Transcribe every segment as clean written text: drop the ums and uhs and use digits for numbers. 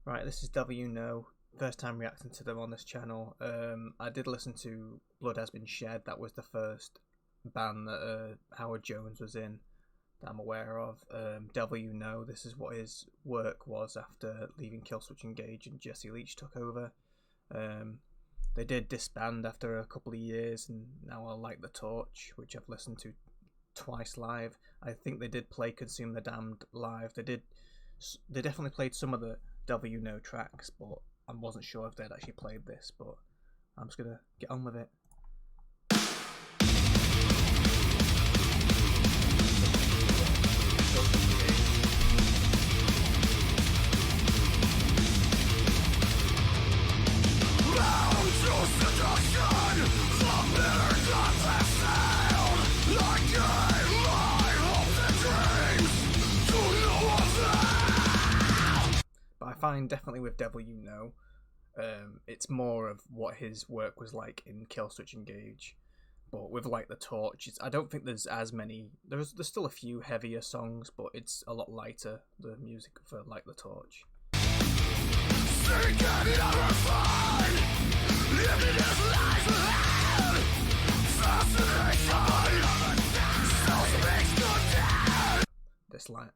Right, this is W No. First time reacting to them on this channel. I did listen to Blood Has Been Shed. That was the first band that Howard Jones was in that I'm aware of. W No, this is what his work was after leaving Killswitch Engage and Jesse Leach took over. They did disband after a couple of years, and now I Like the Torch, which I've listened to twice live. I think they did play Consume the Damned live. They definitely played some of the W No tracks, but I wasn't sure if they'd actually played this, but I'm just gonna get on with it. But I find definitely with W No, it's more of what his work was like in Killswitch Engage. But with Like the Torch, I don't think there's as many. There's still a few heavier songs, but it's a lot lighter, the music for Like the Torch. This line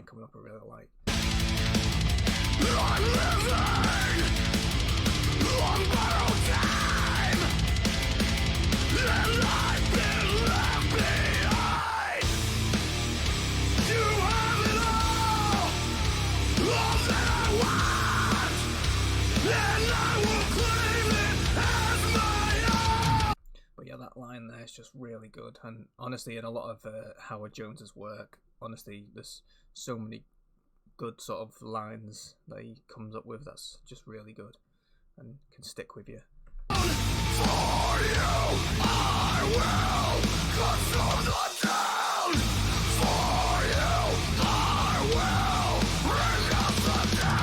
coming up I really like. I'm living on borrowed time, and I've been left behind. You have it all that I want, and I will claim it as my own. But yeah, that line there is just really good, and honestly, in a lot of Howard Jones's work, honestly, there's so many good sort of lines that he comes up with that's just really good and can stick with you. For you, I will consume the town. For you, I will renounce the town.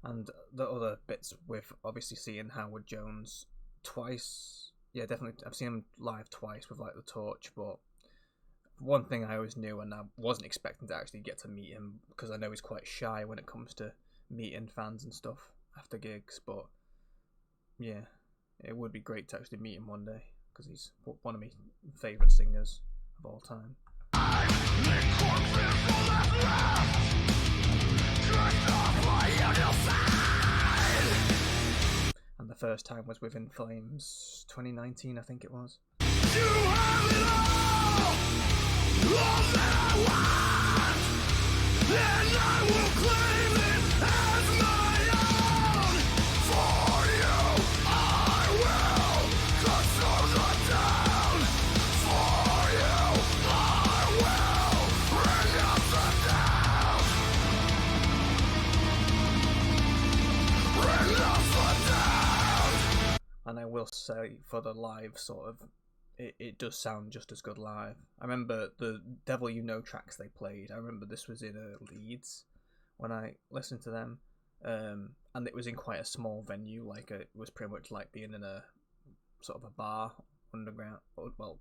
And the other bits with obviously seeing Howard Jones twice. Yeah, definitely. I've seen him live twice with Like the Torch, but one thing I always knew, and I wasn't expecting to actually get to meet him because I know he's quite shy when it comes to meeting fans and stuff after gigs, but yeah, it would be great to actually meet him one day because he's one of my favourite singers of all time. And the first time was with In Flames 2019, I think it was. You have it all that I want, and I will claim it as my own. For you, I will consume the town. For you, I will renounce the town. Renounce the town. And I will say, for the live sort of, it does sound just as good live. I remember the Devil You Know tracks they played. I remember this was in Leeds when I listened to them, and it was in quite a small venue. Like it was pretty much like being in a sort of a bar underground, well,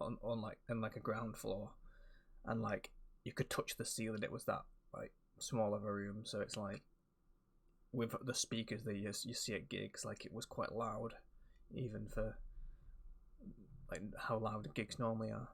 on like a ground floor, and like you could touch the ceiling. It was that like small of a room, so it's like with the speakers that you see at gigs, like it was quite loud, even for like how loud gigs normally are.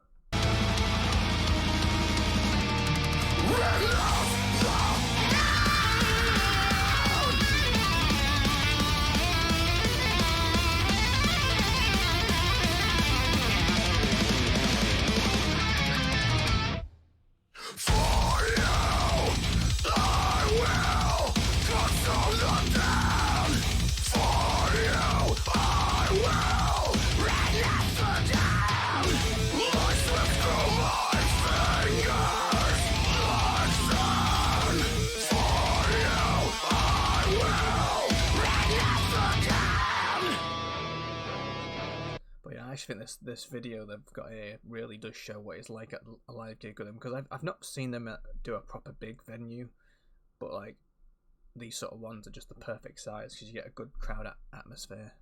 I actually think this video they've got here really does show what it's like at a live gig with them, because I've not seen them do a proper big venue, but like these sort of ones are just the perfect size because you get a good crowd atmosphere.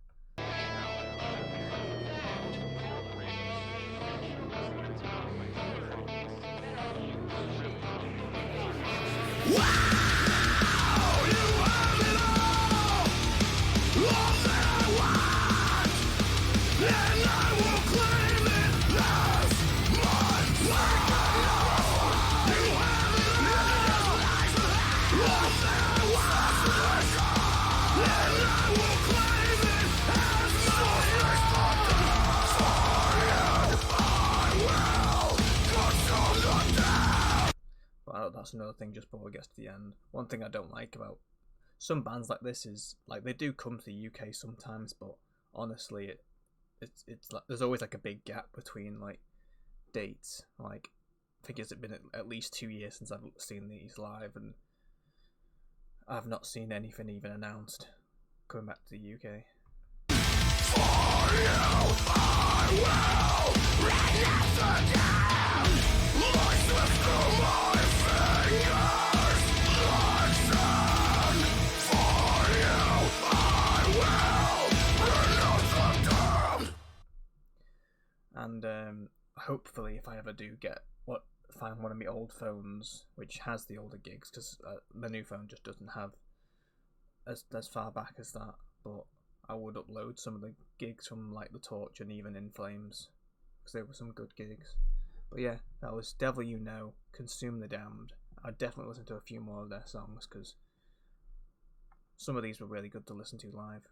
But that's another thing just before we get to the end. One thing I don't like about some bands like this is like they do come to the UK sometimes, but honestly it's like there's always like a big gap between like dates. Like I think it's been at least 2 years since I've seen these live, and I've not seen anything even announced coming back to the UK. For you, I will renounce again. Light slips through my fingers like sand. For you, I will renounce again. And hopefully, if I ever do find one of my old phones which has the older gigs, because the new phone just doesn't have as far back as that, but I would upload some of the gigs from like The Torch and even In Flames, because they were some good gigs. But yeah, that was Devil You Know, Consume the Damned. I'd definitely listen to a few more of their songs because some of these were really good to listen to live.